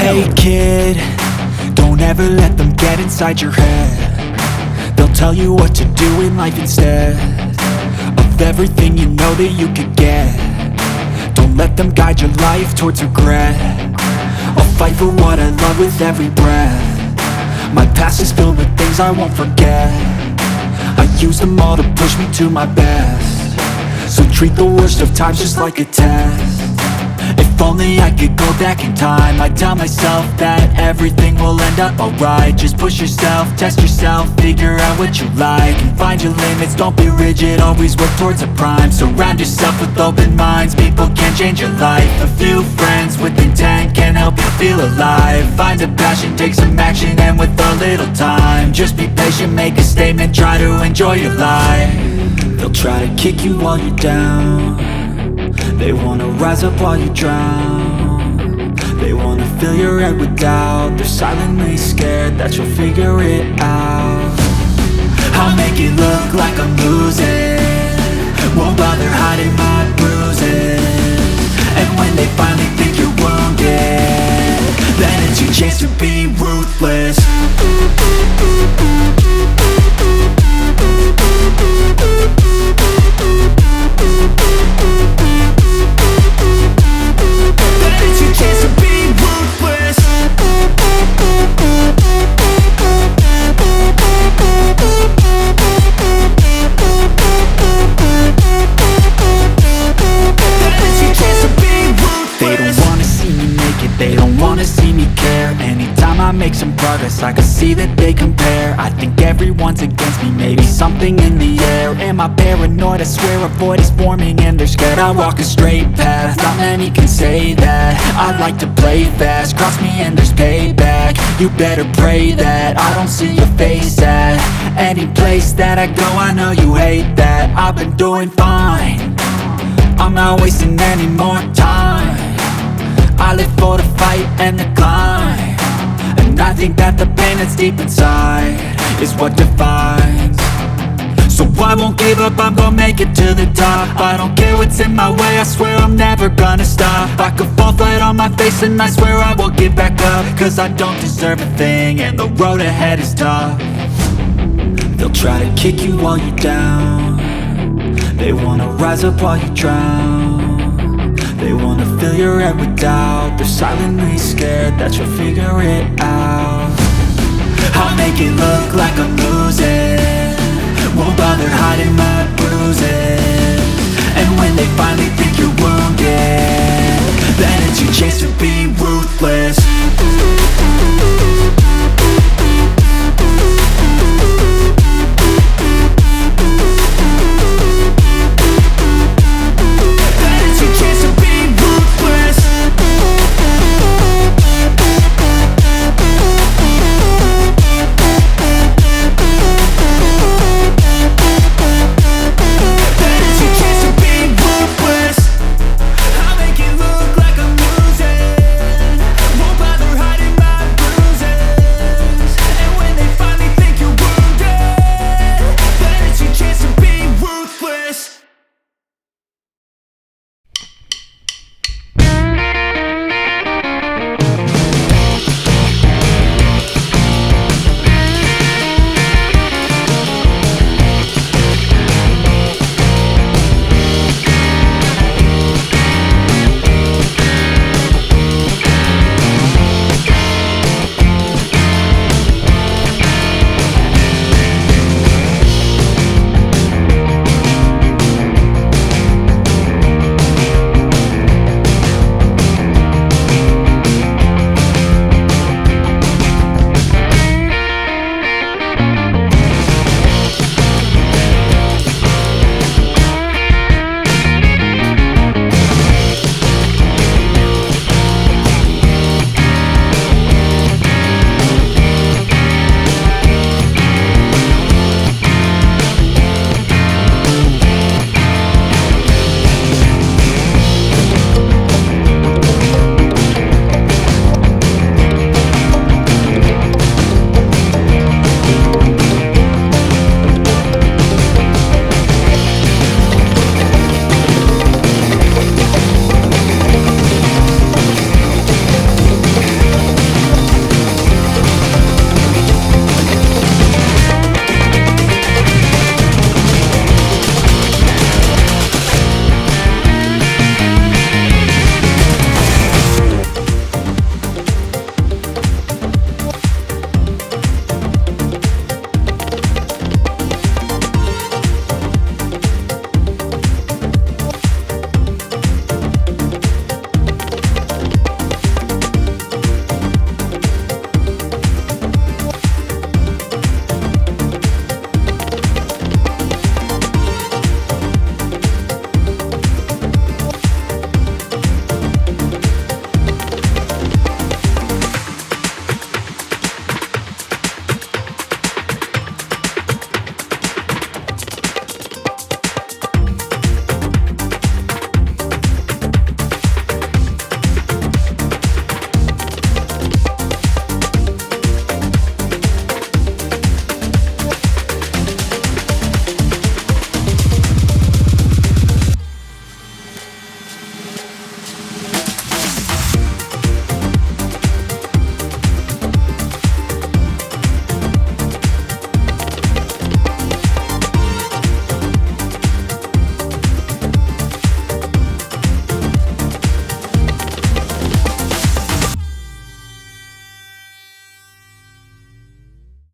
Hey kid, don't ever let them get inside your head. They'll tell you what to do in life instead of everything you know that you could get. Don't let them guide your life towards regret. I'll fight for what I love with every breath. My past is filled with things I won't forget. I use them all to push me to my best. So treat the worst of times just like a test. If only I could go back in time, I'd tell myself that everything will end up alright. Just push yourself, test yourself, figure out what you like, and find your limits, don't be rigid, always work towards a prime. Surround yourself with open minds, people can change your life. A few friends with intent can help you feel alive. Find a passion, take some action, and with a little time, just be patient, make a statement, try to enjoy your life. They'll try to kick you while you're down. They wanna rise up while you drown. They wanna fill your head with doubt. They're silently scared that you'll figure it out. I'll make it look like I'm losing, won't bother hiding my bruises. And when they finally think you're wounded, then it's your chance to be ruthless. Make some progress, I can see that they compare. I think everyone's against me, maybe something in the air. Am I paranoid? I swear a void is forming and they're scared. I walk a straight path, not many can say that. I like to play fast, cross me and there's payback. You better pray that I don't see your face at any place that I go. I know you hate that. I've been doing fine, I'm not wasting any more time. I live for the fight and the climb, and I think that the pain that's deep inside is what defines. So I won't give up, I'm gonna make it to the top. I don't care what's in my way, I swear I'm never gonna stop. I could fall flat on my face and I swear I won't give back up, cause I don't deserve a thing and the road ahead is tough. They'll try to kick you while you're down. They wanna rise up while you drown. They wanna fill your head with doubt. They're silently scared that you'll figure it out. I'll make it look like I'm losing, won't bother hiding my bruises. And when they finally think you're wounded, your chance to be ruthless.